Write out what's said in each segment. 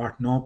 8-9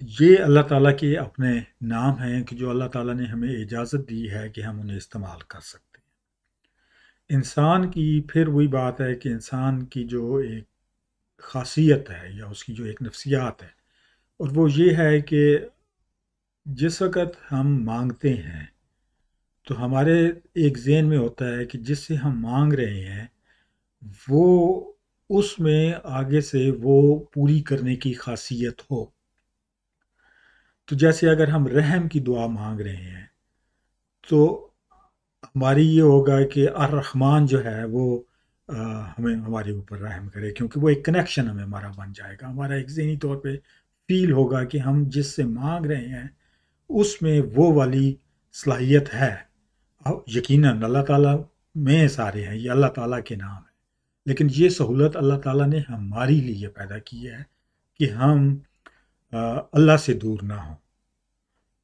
یہ اللہ تعالیٰ کے اپنے نام ہیں کہ جو اللہ تعالیٰ نے ہمیں اجازت دی ہے کہ ہم انہیں استعمال کر سکتے ہیں۔ انسان کی پھر وہی بات ہے کہ انسان کی جو ایک خاصیت ہے یا اس کی جو ایک نفسیات ہے، اور وہ یہ ہے کہ جس وقت ہم مانگتے ہیں تو ہمارے ایک ذہن میں ہوتا ہے کہ جس سے ہم مانگ رہے ہیں وہ اس میں آگے سے وہ پوری کرنے کی خاصیت ہو۔ تو جیسے اگر ہم رحم کی دعا مانگ رہے ہیں تو ہماری یہ ہوگا کہ الرحمن جو ہے وہ ہمیں ہمارے اوپر رحم کرے، کیونکہ وہ ایک کنیکشن ہمیں ہمارا بن جائے گا، ہمارا ایک ذہنی طور پہ فیل ہوگا کہ ہم جس سے مانگ رہے ہیں اس میں وہ والی صلاحیت ہے۔ یقیناً اللہ تعالیٰ میں سارے ہیں، یہ اللہ تعالیٰ کے نام ہے، لیکن یہ سہولت اللہ تعالیٰ نے ہمارے لیے پیدا کی ہے کہ ہم اللہ سے دور نہ ہوں،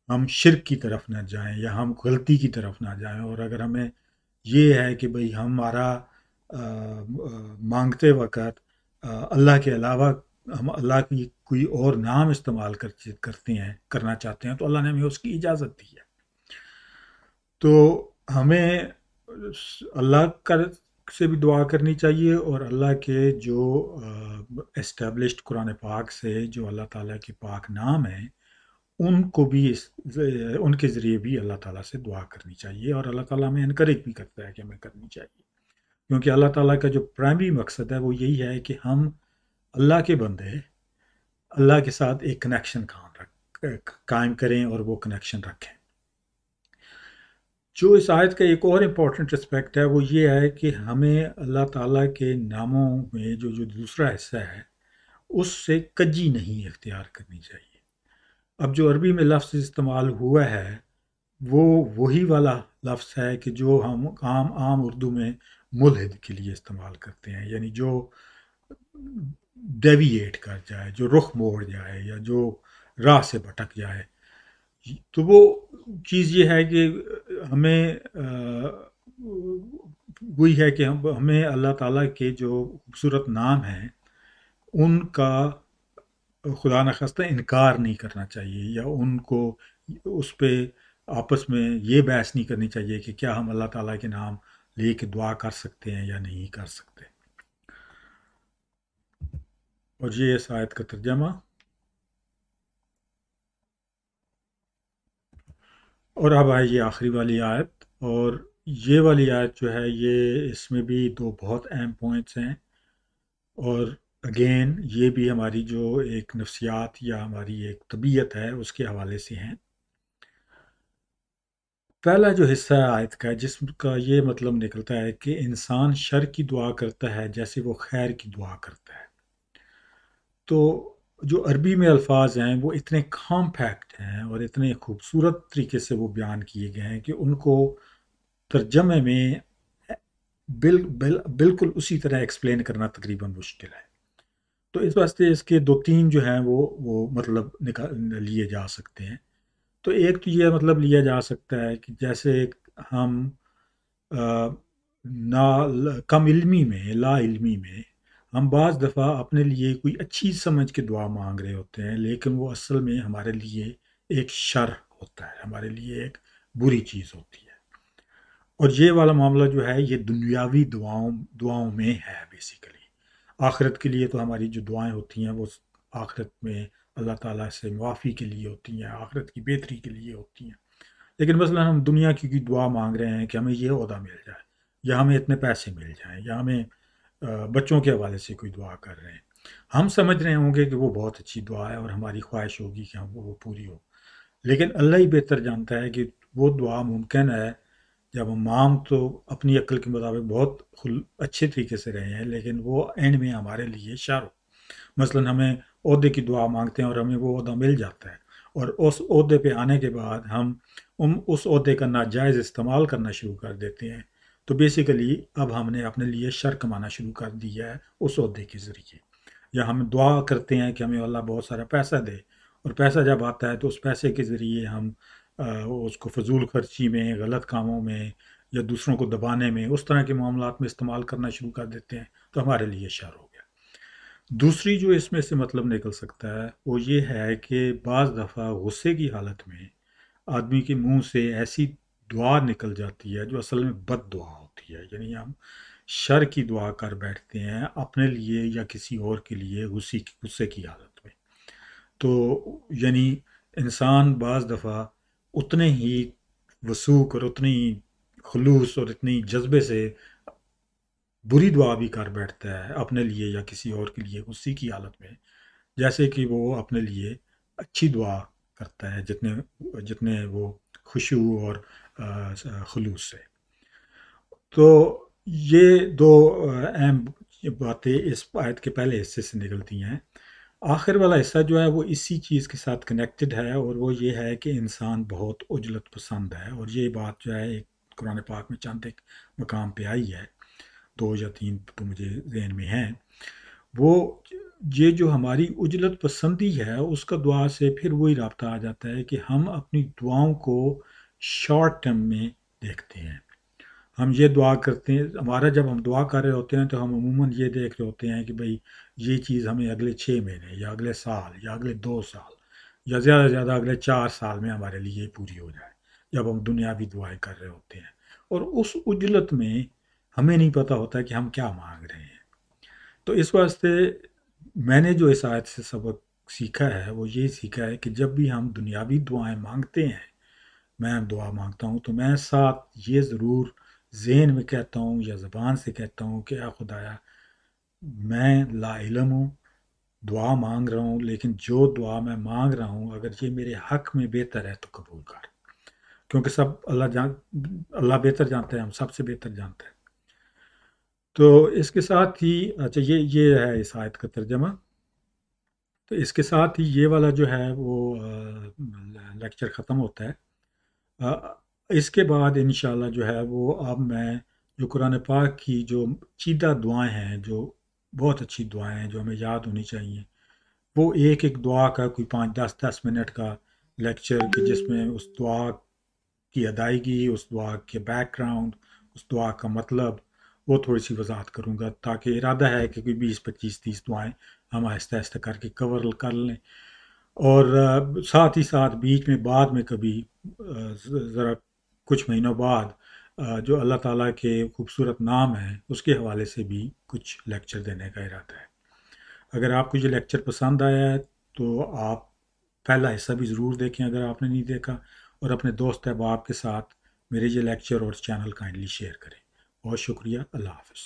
ہم شرک کی طرف نہ جائیں یا ہم غلطی کی طرف نہ جائیں۔ اور اگر ہمیں یہ ہے کہ بھئی ہمارا مانگتے وقت اللہ کے علاوہ ہم اللہ کی کوئی اور نام استعمال کرتے ہیں کرنا چاہتے ہیں تو اللہ نے ہمیں اس کی اجازت دی ہے۔ تو ہمیں اللہ کا سے بھی دعا کرنی چاہیے، اور اللہ کے جو اسٹیبلشڈ قرآن پاک سے جو اللہ تعالیٰ کے پاک نام ہیں ان کو بھی ان کے ذریعے بھی اللہ تعالیٰ سے دعا کرنی چاہیے، اور اللہ تعالیٰ ہمیں انکریج بھی کرتا ہے کہ ہمیں کرنی چاہیے، کیونکہ اللہ تعالیٰ کا جو پرائمری مقصد ہے وہ یہی ہے کہ ہم اللہ کے بندے اللہ کے ساتھ ایک کنیکشن قائم کریں اور وہ کنیکشن رکھیں۔ جو اس آیت کا ایک اور امپورٹنٹ اسپیکٹ ہے وہ یہ ہے کہ ہمیں اللہ تعالیٰ کے ناموں میں جو دوسرا حصہ ہے اس سے کجی نہیں اختیار کرنی چاہیے۔ اب جو عربی میں لفظ استعمال ہوا ہے وہ وہی والا لفظ ہے کہ جو ہم عام اردو میں ملحد کے لیے استعمال کرتے ہیں، یعنی جو ڈیویٹ کر جائے، جو رخ موڑ جائے یا جو راہ سے بھٹک جائے۔ تو وہ چیز یہ ہے کہ ہمیں وہی ہے کہ ہمیں اللہ تعالیٰ کے جو خوبصورت نام ہیں ان کا خدا نخواستہ انکار نہیں کرنا چاہیے، یا ان کو اس پہ آپس میں یہ بحث نہیں کرنی چاہیے کہ کیا ہم اللہ تعالیٰ کے نام لے کے دعا کر سکتے ہیں یا نہیں کر سکتے۔ اور یہ اس آیت کا ترجمہ۔ اور اب آئے یہ آخری والی آیت، اور یہ والی آیت جو ہے یہ اس میں بھی دو بہت اہم پوائنٹس ہیں، اور اگین یہ بھی ہماری جو ایک نفسیات یا ہماری ایک طبیعت ہے اس کے حوالے سے ہیں۔ پہلا جو حصہ ہے آیت کا جس کا یہ مطلب نکلتا ہے کہ انسان شر کی دعا کرتا ہے جیسے وہ خیر کی دعا کرتا ہے۔ تو جو عربی میں الفاظ ہیں وہ اتنے کمپیکٹ ہیں اور اتنے خوبصورت طریقے سے وہ بیان کیے گئے ہیں کہ ان کو ترجمے میں بالکل اسی طرح ایکسپلین کرنا تقریباً مشکل ہے۔ تو اس واسطے اس کے دو تین جو ہیں وہ مطلب لیے جا سکتے ہیں۔ تو ایک تو یہ مطلب لیا جا سکتا ہے کہ جیسے ہم کم علمی میں لا علمی میں ہم بعض دفعہ اپنے لیے کوئی اچھی سمجھ کے دعا مانگ رہے ہوتے ہیں، لیکن وہ اصل میں ہمارے لیے ایک شر ہوتا ہے، ہمارے لیے ایک بری چیز ہوتی ہے۔ اور یہ والا معاملہ جو ہے یہ دنیاوی دعاؤں میں ہے بیسیکلی۔ آخرت کے لیے تو ہماری جو دعائیں ہوتی ہیں وہ آخرت میں اللہ تعالیٰ سے معافی کے لیے ہوتی ہیں، آخرت کی بہتری کے لیے ہوتی ہیں۔ لیکن مثلا ہم دنیا کی کوئی دعا مانگ رہے ہیں کہ ہمیں یہ عہدہ مل جائے، یا ہمیں اتنے پیسے مل جائیں، یا ہمیں بچوں کے حوالے سے کوئی دعا کر رہے ہیں، ہم سمجھ رہے ہوں گے کہ وہ بہت اچھی دعا ہے اور ہماری خواہش ہوگی کہ وہ پوری ہو، لیکن اللہ ہی بہتر جانتا ہے کہ وہ دعا ممکن ہے جب ہم مانگ تو اپنی عقل کے مطابق بہت اچھے طریقے سے رہے ہیں، لیکن وہ اینڈ میں ہمارے لیے شر ہو۔ مثلا ہمیں عہدے کی دعا مانگتے ہیں اور ہمیں وہ عہدہ مل جاتا ہے، اور اس عہدے پہ آنے کے بعد ہم اس عہدے کا ناجائز استعمال کرنا شروع کر دیتے ہیں، تو بیسیکلی اب ہم نے اپنے لیے شر کمانا شروع کر دیا ہے اس عہدے کے ذریعے۔ یا ہم دعا کرتے ہیں کہ ہمیں اللہ بہت سارا پیسہ دے، اور پیسہ جب آتا ہے تو اس پیسے کے ذریعے ہم اس کو فضول خرچی میں، غلط کاموں میں، یا دوسروں کو دبانے میں، اس طرح کے معاملات میں استعمال کرنا شروع کر دیتے ہیں، تو ہمارے لیے شر ہو گیا۔ دوسری جو اس میں سے مطلب نکل سکتا ہے وہ یہ ہے کہ بعض دفعہ غصے کی حالت میں آدمی کے منہ سے ایسی دعا نکل جاتی ہے جو اصل میں بد دعا ہوتی ہے، یعنی ہم شر کی دعا کر بیٹھتے ہیں اپنے لیے یا کسی اور کے لیے غصے کی حالت میں. تو یعنی انسان بعض دفعہ اتنے ہی وثوق اور اتنی ہی خلوص اور اتنی جذبے سے بری دعا بھی کر بیٹھتا ہے اپنے لیے یا کسی اور کے لیے غصے کی حالت میں، جیسے کہ وہ اپنے لیے اچھی دعا کرتا ہے جتنے وہ خشوع اور خلوص سے. تو یہ دو اہم باتیں اس آیت کے پہلے حصے سے نکلتی ہیں. آخر والا حصہ جو ہے وہ اسی چیز کے ساتھ کنیکٹڈ ہے، اور وہ یہ ہے کہ انسان بہت عجلت پسند ہے، اور یہ بات جو ہے ایک قرآن پاک میں چند ایک مقام پہ آئی ہے، دو یا تین تو مجھے ذہن میں ہیں. وہ یہ جو ہماری عجلت پسندی ہے اس کا دعا سے پھر وہی رابطہ آ جاتا ہے کہ ہم اپنی دعاؤں کو شارٹ ٹرم میں دیکھتے ہیں. ہم یہ دعا کرتے ہیں، ہمارا جب ہم دعا کر رہے ہوتے ہیں تو ہم عموماً یہ دیکھ رہے ہوتے ہیں کہ بھئی یہ چیز ہمیں اگلے 6 مہینے یا اگلے سال یا اگلے 2 سال یا زیادہ سے زیادہ اگلے 4 سال میں ہمارے لیے پوری ہو جائے، جب ہم دنیاوی دعائیں کر رہے ہوتے ہیں. اور اس عجلت میں ہمیں نہیں پتہ ہوتا کہ ہم کیا مانگ رہے ہیں. تو اس واسطے میں نے جو اس آیت سے سبق سیکھا ہے وہ یہ سیکھا ہے کہ جب بھی ہم دنیاوی دعائیں مانگتے ہیں، میں دعا مانگتا ہوں تو میں ساتھ یہ ضرور ذہن میں کہتا ہوں یا زبان سے کہتا ہوں کہ اے خدایا، میں لا علم ہوں، دعا مانگ رہا ہوں، لیکن جو دعا میں مانگ رہا ہوں اگر یہ میرے حق میں بہتر ہے تو قبول کر، کیونکہ سب اللہ بہتر جانتا ہے، ہم سب سے بہتر جانتا ہے. تو اس کے ساتھ ہی اچھا یہ ہے اس آیت کا ترجمہ. تو اس کے ساتھ ہی یہ والا جو ہے وہ لیکچر ختم ہوتا ہے. آ، اس کے بعد انشاءاللہ جو ہے وہ اب میں جو قرآن پاک کی جو چیدہ دعائیں ہیں، جو بہت اچھی دعائیں ہیں جو ہمیں یاد ہونی چاہیے، وہ ایک ایک دعا کا کوئی 5 10 10 منٹ کا لیکچر کہ جس میں اس دعا کی ادائیگی، اس دعا کے بیک گراؤنڈ، اس دعا کا مطلب، وہ تھوڑی سی وضاحت کروں گا، تاکہ ارادہ ہے کہ کوئی 20 25 30 دعائیں ہم آہستہ آہستہ کر کے کور کر لیں. اور ساتھ ہی ساتھ بیچ میں بعد میں کبھی ذرا کچھ مہینوں بعد جو اللہ تعالیٰ کے خوبصورت نام ہیں اس کے حوالے سے بھی کچھ لیکچر دینے کا ارادہ ہے. اگر آپ کو یہ لیکچر پسند آیا ہے تو آپ پہلا حصہ بھی ضرور دیکھیں اگر آپ نے نہیں دیکھا، اور اپنے دوست احباب کے ساتھ میرے یہ لیکچر اور چینل کائنڈلی شیئر کریں. بہت شکریہ. اللہ حافظ.